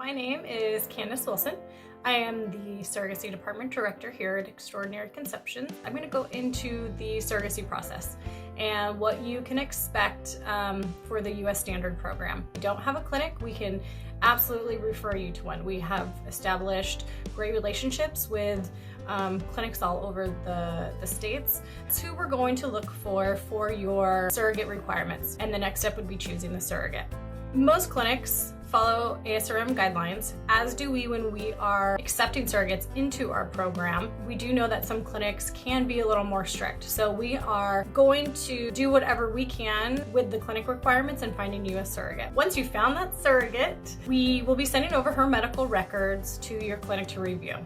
My name is Candace Wilson. I am the Surrogacy Department Director here at Extraordinary Conceptions. I'm going to go into the surrogacy process and what you can expect for the U.S. Standard Program. If you don't have a clinic, we can absolutely refer you to one. We have established great relationships with clinics all over the states. It's who we're going to look for your surrogate requirements, and the next step would be choosing the surrogate. Most clinics follow ASRM guidelines, as do we when we are accepting surrogates into our program. We do know that some clinics can be a little more strict, so we are going to do whatever we can with the clinic requirements and finding you a surrogate. Once you found that surrogate, we will be sending over her medical records to your clinic to review.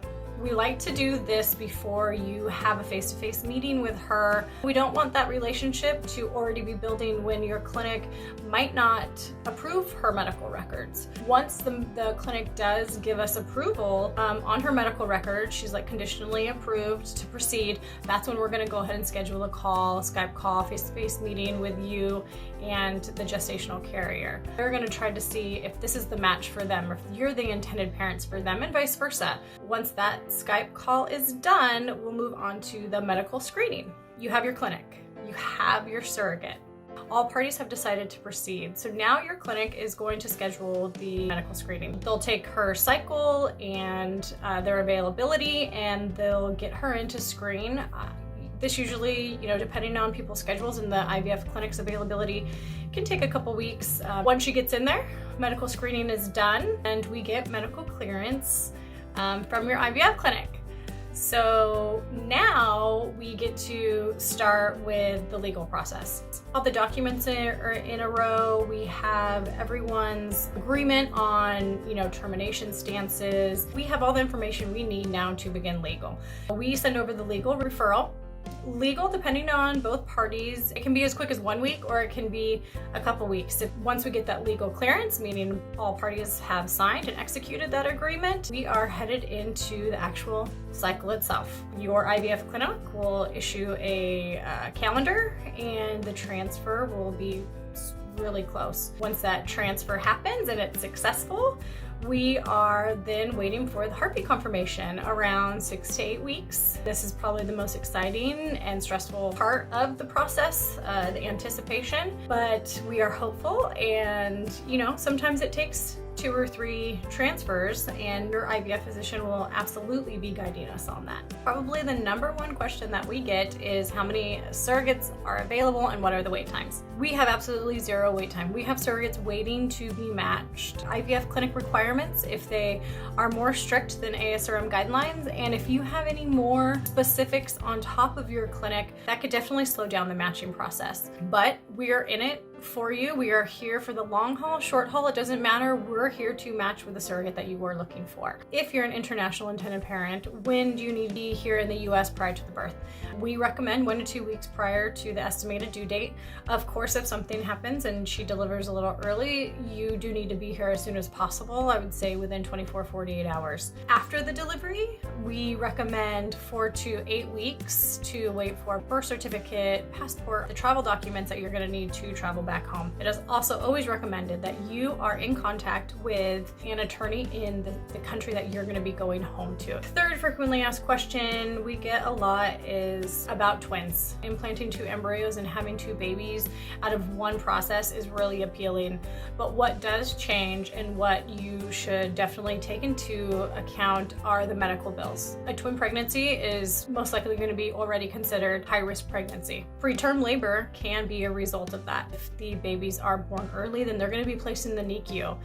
We like to do this before you have a face-to-face meeting with her. We don't want that relationship to already be building when your clinic might not approve her medical records. Once the clinic does give us approval on her medical record, she's like conditionally approved to proceed, that's when we're gonna go ahead and schedule a call, Skype call, face-to-face meeting with you and the gestational carrier. We're gonna try to see if this is the match for them, or if you're the intended parents for them, and vice versa. Once that Skype call is done, we'll move on to the medical screening. You have your clinic, you have your surrogate. All parties have decided to proceed. So now your clinic is going to schedule the medical screening. They'll take her cycle and their availability, and they'll get her into screen. This usually, depending on people's schedules and the IVF clinic's availability, can take a couple weeks. Once she gets in there, medical screening is done, and we get medical clearance from your IVF clinic. So now we get to start with the legal process. All the documents are in a row. We have everyone's agreement on, termination stances. We have all the information we need now to begin legal. We send over the legal referral. Legal, depending on both parties, it can be as quick as 1 week or it can be a couple weeks. Once we get that legal clearance, meaning all parties have signed and executed that agreement, we are headed into the actual cycle itself. Your IVF clinic will issue a calendar, and the transfer will be really close. Once that transfer happens and it's successful, we are then waiting for the heartbeat confirmation around 6 to 8 weeks. This is probably the most exciting and stressful part of the process, the anticipation, but we are hopeful, and sometimes it takes 2 or 3 transfers, and your IVF physician will absolutely be guiding us on that. Probably the number one question that we get is how many surrogates are available and what are the wait times. We have absolutely 0 wait time. We have surrogates waiting to be matched. IVF clinic requirements, if they are more strict than ASRM guidelines, and if you have any more specifics on top of your clinic, that could definitely slow down the matching process. But we are in it for you. We are here for the long haul, short haul, it doesn't matter. We're here to match with the surrogate that you are looking for. If you're an international intended parent, when do you need to be here in the US prior to the birth? We recommend 1 to 2 weeks prior to the estimated due date. Of course, if something happens and she delivers a little early, you do need to be here as soon as possible. I would say within 24, 48 hours. After the delivery, we recommend 4 to 8 weeks to wait for birth certificate, passport, the travel documents that you're going to need to travel back home. It is also always recommended that you are in contact with an attorney in the country that you're going to be going home to. Third frequently asked question we get a lot is about twins. Implanting 2 embryos and having 2 babies out of one process is really appealing, but what does change and what you should definitely take into account are the medical bills. A twin pregnancy is most likely going to be already considered high-risk pregnancy. Preterm labor can be a result of that. If the babies are born early, then they're going to be placed in the NICU.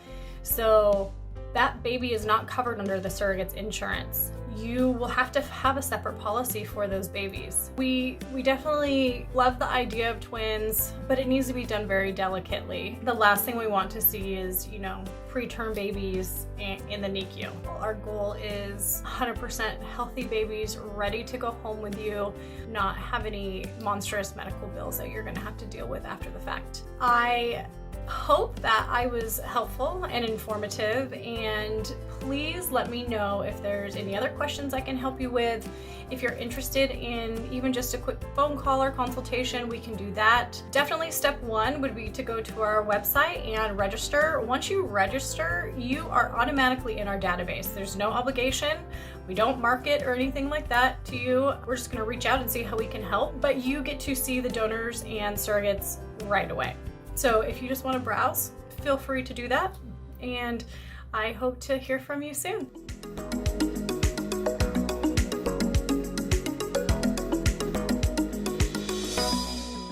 So that baby is not covered under the surrogate's insurance. You will have to have a separate policy for those babies. We definitely love the idea of twins, but it needs to be done very delicately. The last thing we want to see is, preterm babies in the NICU. Our goal is 100% healthy babies ready to go home with you, not have any monstrous medical bills that you're gonna have to deal with after the fact. I hope that I was helpful and informative, and please let me know if there's any other questions I can help you with. If you're interested in even just a quick phone call or consultation, we can do that. Definitely step one would be to go to our website and register. Once you register, you are automatically in our database. There's no obligation. We don't market or anything like that to you. We're just gonna reach out and see how we can help, but you get to see the donors and surrogates right away. So if you just wanna browse, feel free to do that. And I hope to hear from you soon.